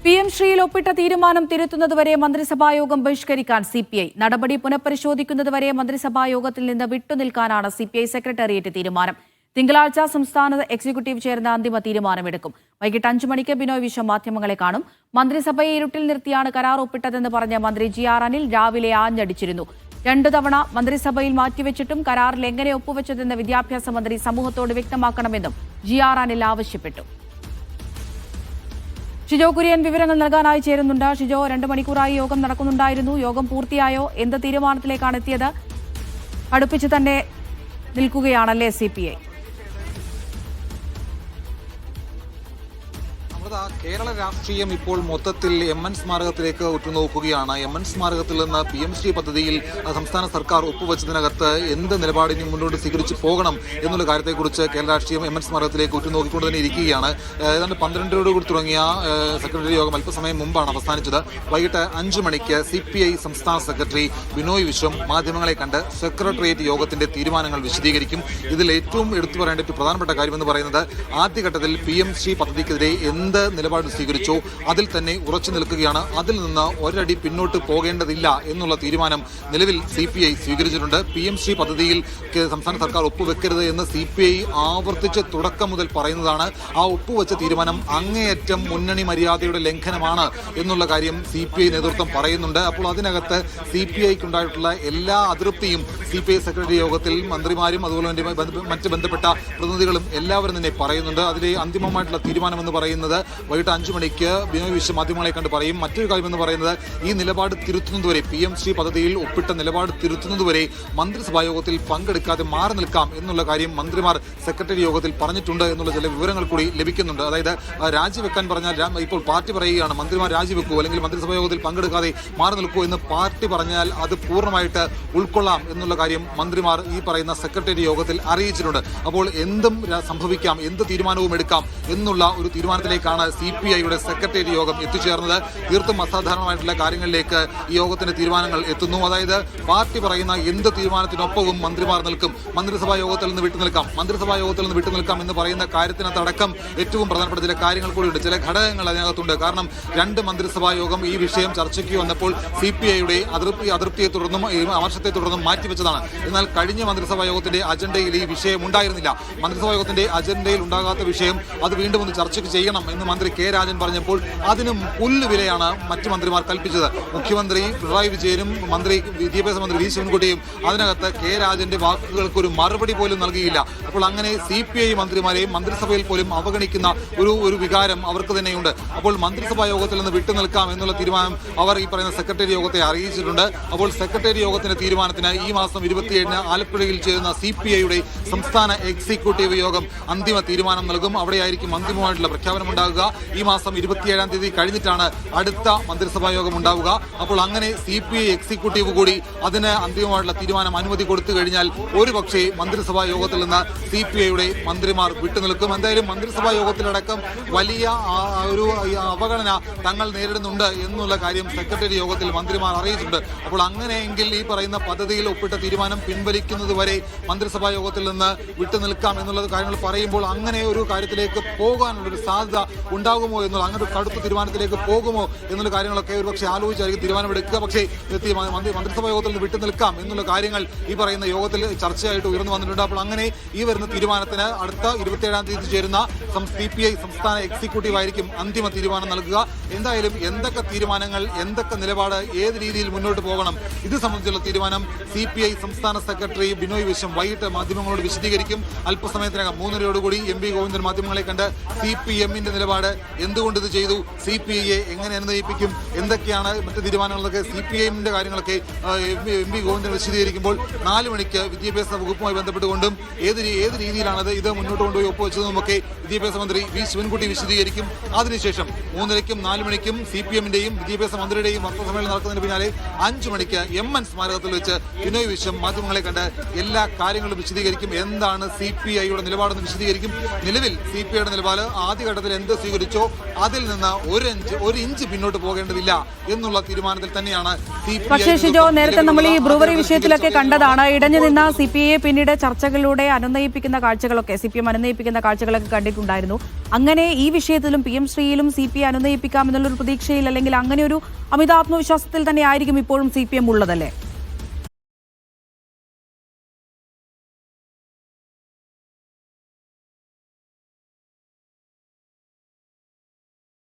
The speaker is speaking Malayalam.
PM ശ്രീയിൽ ഒപ്പിട്ട തീരുമാനം തിരുത്തുന്നതുവരെ മന്ത്രിസഭായോഗം ബഹിഷ്കരിക്കാൻ CPI. നടപടി പുനഃപരിശോധിക്കുന്നതുവരെ മന്ത്രിസഭായോഗത്തിൽ നിന്ന് വിട്ടുനിൽക്കാനാണ് CPI സെക്രട്ടേറിയറ്റ് തീരുമാനം. തിങ്കളാഴ്ച സംസ്ഥാന എക്സിക്യൂട്ടീവ് ചേർന്ന അന്തിമ തീരുമാനമെടുക്കും. വൈകിട്ട് 5 മണിക്ക് ബിനോയ് വിശ്വം മാധ്യമങ്ങളെ കാണും. മന്ത്രിസഭയെ ഇരുട്ടിൽ നിർത്തിയാണ് കരാർ ഒപ്പിട്ടതെന്ന് പറഞ്ഞ മന്ത്രി GR അനിൽ രാവിലെ ആഞ്ഞടിച്ചിരുന്നു. 2 തവണ മന്ത്രിസഭയിൽ മാറ്റിവെച്ചിട്ടും കരാറിൽ എങ്ങനെ ഒപ്പുവെച്ചതെന്ന് വിദ്യാഭ്യാസ മന്ത്രി സമൂഹത്തോട് വ്യക്തമാക്കണമെന്നും GR അനിൽ ആവശ്യപ്പെട്ടു. ഷിജോ കുര്യൻ വിവരങ്ങൾ നൽകാനായി ചേരുന്നുണ്ട്. ഷിജോ, 2 മണിക്കൂറായി യോഗം നടക്കുന്നുണ്ടായിരുന്നു. യോഗം പൂർത്തിയായോ? എന്ത് തീരുമാനത്തിലേക്കാണ് എത്തിയത്? അടുപ്പിച്ച് തന്നെ നിൽക്കുകയാണല്ലേ CPI? കേരള രാഷ്ട്രീയം ഇപ്പോൾ മൊത്തത്തിൽ MN സ്മാരകത്തിലേക്ക് ഉറ്റുനോക്കുകയാണ്. MN സ്മാരകത്തിൽ നിന്ന് PM ശ്രീ പദ്ധതിയിൽ സംസ്ഥാന സർക്കാർ ഒപ്പുവെച്ചതിനകത്ത് എന്ത് നിലപാടിന് മുന്നോട്ട് സ്വീകരിച്ച് പോകണം എന്നുള്ള കാര്യത്തെക്കുറിച്ച് കേരള രാഷ്ട്രീയം MN സ്മാരകത്തിലേക്ക് ഉറ്റുനോക്കിക്കൊണ്ട് തന്നെ ഇരിക്കുകയാണ്. ഏതാണ്ട് 12 തുടങ്ങിയ സെക്രട്ടറി യോഗം അല്പസമയം മുമ്പാണ് അവസാനിച്ചത്. വൈകിട്ട് 5 മണിക്ക് CPI സംസ്ഥാന സെക്രട്ടറി ബിനോയ് വിശ്വം മാധ്യമങ്ങളെ കണ്ട് സെക്രട്ടേറിയറ്റ് യോഗത്തിന്റെ തീരുമാനങ്ങൾ വിശദീകരിക്കും. ഇതിൽ ഏറ്റവും എടുത്തു പറയേണ്ട ഒരു പ്രധാനപ്പെട്ട കാര്യമെന്ന് പറയുന്നത് ആദ്യഘട്ടത്തിൽ PM ശ്രീ പദ്ധതിക്കെതിരെ എന്ത് നിലപാട് സ്വീകരിച്ചോ അതിൽ തന്നെ ഉറച്ചു നിൽക്കുകയാണ്. അതിൽ നിന്ന് ഒരടി പിന്നോട്ട് പോകേണ്ടതില്ല എന്നുള്ള തീരുമാനം നിലവിൽ CPI സ്വീകരിച്ചിട്ടുണ്ട്. PM ശ്രീ പദ്ധതിയിൽ സംസ്ഥാന സർക്കാർ ഒപ്പുവെക്കരുത് എന്ന് CPI ആവർത്തിച്ച് തുടക്കം മുതൽ പറയുന്നതാണ്. ആ ഒപ്പുവെച്ച തീരുമാനം അങ്ങേയറ്റം മുന്നണി മര്യാദയുടെ ലംഘനമാണ് എന്നുള്ള കാര്യം CPI നേതൃത്വം പറയുന്നുണ്ട്. അപ്പോൾ അതിനകത്ത് CPIക്കുണ്ടായിട്ടുള്ള എല്ലാ അതൃപ്തിയും CPI സെക്രട്ടറി യോഗത്തിൽ മന്ത്രിമാരും അതുപോലെ തന്നെ മറ്റ് ബന്ധപ്പെട്ട പ്രതിനിധികളും എല്ലാവരും തന്നെ പറയുന്നുണ്ട്. അതിലെ അന്തിമമായിട്ടുള്ള തീരുമാനമെന്ന് പറയുന്നത് വൈകിട്ട് 5 മണിക്ക് ബിനോയ് വിശ്വം മാധ്യമങ്ങളെ കണ്ട് പറയും. മറ്റൊരു കാര്യമെന്ന് പറയുന്നത് ഈ നിലപാട് തിരുത്തുന്നതുവരെ PM ശ്രീ പദ്ധതിയിൽ ഒപ്പിട്ട നിലപാട് തിരുത്തുന്നതുവരെ മന്ത്രിസഭായോഗത്തിൽ പങ്കെടുക്കാതെ മാറി നിൽക്കാം എന്നുള്ള കാര്യം മന്ത്രിമാർ സെക്രട്ടറി യോഗത്തിൽ പറഞ്ഞിട്ടുണ്ട് എന്നുള്ള ചില വിവരങ്ങൾ കൂടി ലഭിക്കുന്നുണ്ട്. അതായത് രാജിവെക്കാൻ പറഞ്ഞാൽ ഇപ്പോൾ പാർട്ടി പറയുകയാണ് മന്ത്രിമാർ രാജിവെക്കൂ അല്ലെങ്കിൽ മന്ത്രിസഭാ യോഗത്തിൽ പങ്കെടുക്കാതെ മാറി നിൽക്കൂ എന്ന് പാർട്ടി പറഞ്ഞാൽ അത് പൂർണ്ണമായിട്ട് ഉൾക്കൊള്ളാം എന്നുള്ള കാര്യം മന്ത്രിമാർ ഈ പറയുന്ന സെക്രട്ടറി യോഗത്തിൽ അറിയിച്ചിട്ടുണ്ട്. അപ്പോൾ എന്തും സംഭവിക്കാം, എന്ത് തീരുമാനവും എടുക്കാം എന്നുള്ള ഒരു തീരുമാനത്തിലേക്കാണ് CPIയുടെ സെക്രട്ടേറിയറ്റ് യോഗം എത്തിച്ചേർന്നത്. തീർത്തും അസാധാരണമായിട്ടുള്ള കാര്യങ്ങളിലേക്ക് ഈ യോഗത്തിന്റെ തീരുമാനങ്ങൾ എത്തുന്നു. അതായത് പാർട്ടി പറയുന്ന എന്ത് തീരുമാനത്തിനൊപ്പവും മന്ത്രിമാർ നിൽക്കും. മന്ത്രിസഭാ യോഗത്തിൽ നിന്ന് വിട്ടുനിൽക്കാം, മന്ത്രിസഭാ യോഗത്തിൽ നിന്ന് വിട്ടുനിൽക്കാം എന്ന് പറയുന്ന കാര്യത്തിനകത്തടക്കം ഏറ്റവും പ്രധാനപ്പെട്ട ചില കാര്യങ്ങൾ കൂടിയുണ്ട്, ചില ഘടകങ്ങൾ അതിനകത്തുണ്ട്. കാരണം 2 മന്ത്രിസഭാ യോഗം ഈ വിഷയം ചർച്ചയ്ക്ക് വന്നപ്പോൾ CPIയുടെ അതൃപ്തിയെ തുടർന്നും അമർഷത്തെ തുടർന്നും മാറ്റിവെച്ചതാണ്. എന്നാൽ കഴിഞ്ഞ മന്ത്രിസഭാ യോഗത്തിന്റെ അജണ്ടയിൽ ഈ വിഷയം ഉണ്ടായിരുന്നില്ല. മന്ത്രിസഭാ യോഗത്തിന്റെ അജണ്ടയിൽ ഉണ്ടാകാത്ത വിഷയം അത് വീണ്ടും ഒന്ന് ചർച്ചയ്ക്ക് ചെയ്യണം എന്ന് മന്ത്രി K. രാജൻ പറഞ്ഞപ്പോൾ അതിനും പുല്ലുവിലയാണ് മറ്റു മന്ത്രിമാർ കൽപ്പിച്ചത്. മുഖ്യമന്ത്രി പിണറായി വിജയനും വിദ്യാഭ്യാസ മന്ത്രി V. ശിവൻകുട്ടിയും അതിനകത്ത് K. രാജന്റെ വാക്കുകൾക്ക് ഒരു മറുപടി പോലും നൽകിയില്ല. അപ്പോൾ അങ്ങനെ CPI മന്ത്രിമാരെയും മന്ത്രിസഭയിൽ പോലും അവഗണിക്കുന്ന ഒരു വികാരം അവർക്ക് തന്നെയുണ്ട്. അപ്പോൾ മന്ത്രിസഭാ യോഗത്തിൽ നിന്ന് വിട്ടുനിൽക്കാം എന്നുള്ള തീരുമാനം അവർ ഈ പറയുന്ന സെക്രട്ടറി യോഗത്തെ അറിയിച്ചിട്ടുണ്ട്. അപ്പോൾ സെക്രട്ടറി യോഗത്തിന്റെ തീരുമാനത്തിന് ഈ മാസം 27-ന് ആലപ്പുഴയിൽ ചേരുന്ന CPIയുടെ സംസ്ഥാന എക്സിക്യൂട്ടീവ് യോഗം അന്തിമ തീരുമാനം നൽകും. അവിടെയായിരിക്കും അന്തിമമായിട്ടുള്ള പ്രഖ്യാപനം ഉണ്ടാകുക. ഈ മാസം 27-ാം തീയതി കഴിഞ്ഞിട്ടാണ് അടുത്ത മന്ത്രിസഭാ യോഗം ഉണ്ടാവുക. അപ്പോൾ അങ്ങനെ CPI എക്സിക്യൂട്ടീവ് കൂടി അതിന് അന്തിമമായിട്ടുള്ള തീരുമാനം അനുമതി കൊടുത്തു കഴിഞ്ഞാൽ ഒരുപക്ഷെ മന്ത്രിസഭാ യോഗത്തിൽ നിന്ന് CPIയുടെ മന്ത്രിമാർ വിട്ടുനിൽക്കും. എന്തായാലും മന്ത്രിസഭാ യോഗത്തിലടക്കം വലിയ ഒരു അവഗണന തങ്ങൾ നേരിടുന്നുണ്ട് എന്നുള്ള കാര്യം സെക്രട്ടറി യോഗത്തിൽ മന്ത്രിമാർ അറിയിച്ചിട്ടുണ്ട്. അപ്പോൾ അങ്ങനെയെങ്കിൽ ഈ പറയുന്ന പദ്ധതിയിൽ ഒപ്പിട്ട തീരുമാനം പിൻവലിക്കുന്നതുവരെ മന്ത്രിസഭാ യോഗത്തിൽ നിന്ന് വിട്ടുനിൽക്കാം എന്നുള്ള കാര്യങ്ങൾ പറയുമ്പോൾ അങ്ങനെ ഒരു കാര്യത്തിലേക്ക് പോകാനുള്ളൊരു സാധ്യത ഉണ്ടാകുമോ എന്നുള്ള അങ്ങനെ ഒരു കടുത്ത തീരുമാനത്തിലേക്ക് പോകുമോ എന്നുള്ള കാര്യങ്ങളൊക്കെ ഒരുപക്ഷെ ആലോചിച്ചായിരിക്കും തീരുമാനമെടുക്കുക. പക്ഷേ മന്ത്രിസഭാ യോഗത്തിൽ നിന്ന് വിട്ടുനിൽക്കാം എന്നുള്ള കാര്യങ്ങൾ ഈ പറയുന്ന യോഗത്തിൽ ചർച്ചയായിട്ട് ഉയർന്നു വന്നിട്ടുണ്ട്. അപ്പോൾ അങ്ങനെ ഈ വരുന്ന തീരുമാനത്തിന് അടുത്ത 27-ാം തീയതി ചേരുന്ന CPI സംസ്ഥാന എക്സിക്യൂട്ടീവ് ആയിരിക്കും അന്തിമ തീരുമാനം നൽകുക. എന്തായാലും എന്തൊക്കെ തീരുമാനങ്ങൾ, എന്തൊക്കെ നിലപാട്, ഏത് രീതിയിൽ മുന്നോട്ട് പോകണം ഇത് സംബന്ധിച്ചുള്ള തീരുമാനം CPI സംസ്ഥാന സെക്രട്ടറി ബിനോയ് വിശ്വം വൈകിട്ട് മാധ്യമങ്ങളോട് വിശദീകരിക്കും. അല്പസമയത്തിനകം 3:30 MV ഗോവിന്ദൻ മാധ്യമങ്ങളെ കണ്ട് CPMന്റെ നിലപാട്, എന്തുകൊണ്ട് ഇത് ചെയ്തു, CPIയെ എങ്ങനെ അനുനയിപ്പിക്കും, എന്തൊക്കെയാണ് മറ്റ് തീരുമാനങ്ങളൊക്കെ CPIന്റെ കാര്യങ്ങളൊക്കെ MV ഗോവിന്ദൻ വിശദീകരിക്കുമ്പോൾ 4 മണിക്ക് വിദ്യാഭ്യാസ വകുപ്പുമായി ബന്ധപ്പെട്ടുകൊണ്ടും ഏത് രീതിയിലാണത് ഇത് മുന്നോട്ട് കൊണ്ടുപോയി ഒപ്പുവെച്ചതുമൊക്കെ വിദ്യാഭ്യാസ മന്ത്രി V. ശിവൻകുട്ടി വിശദീകരിക്കും. അതിനുശേഷം 3:30-ക്കും 4 മണിക്കും CPMന്റെയും വിദ്യാഭ്യാസ മന്ത്രിയുടെയും വാർത്താസമ്മേളനം നടക്കുന്നതിന് പിന്നാലെ 5 മണിക്ക് MN സ്മാരകത്തിൽ വെച്ച് ബിനോയ് വിശ്വം മാധ്യമങ്ങളെ കണ്ട് എല്ലാ കാര്യങ്ങളും വിശദീകരിക്കും. എന്താണ് CPIയുടെ നിലപാടെന്ന് വിശദീകരിക്കും. നിലവിൽ CPIയുടെ നിലപാട് ആദ്യഘട്ടത്തിൽ എന്ത് സ്വീകരിച്ചോ അതിൽ നിന്ന് ഒരു ഇഞ്ച് പിന്നോട്ട് പോകേണ്ടതില്ല എന്നുള്ള തീരുമാനത്തിൽ തന്നെയാണ് പക്ഷേ ഷിജോ, നേരത്തെ നമ്മൾ ഈ ബ്രൂവറി വിഷയത്തിലൊക്കെ കണ്ടതാണ്, ഇടഞ്ഞു നിന്ന CPI പിന്നീട് ചർച്ചകളിലൂടെ അനുനയിപ്പിക്കുന്ന കാഴ്ചകളൊക്കെ, CPM അനുനയിപ്പിക്കുന്ന കാഴ്ചകളൊക്കെ കണ്ടിട്ടുണ്ടായിരുന്നു. അങ്ങനെ ഈ വിഷയത്തിലും PM ശ്രീയിലും CPI അനുനയിപ്പിക്കാം എന്നുള്ളൊരു പ്രതീക്ഷയിൽ അല്ലെങ്കിൽ അങ്ങനെ ഒരു അമിതാത്മവിശ്വാസത്തിൽ തന്നെ ആയിരിക്കും ഇപ്പോഴും CPM ഉള്ളതല്ലേ?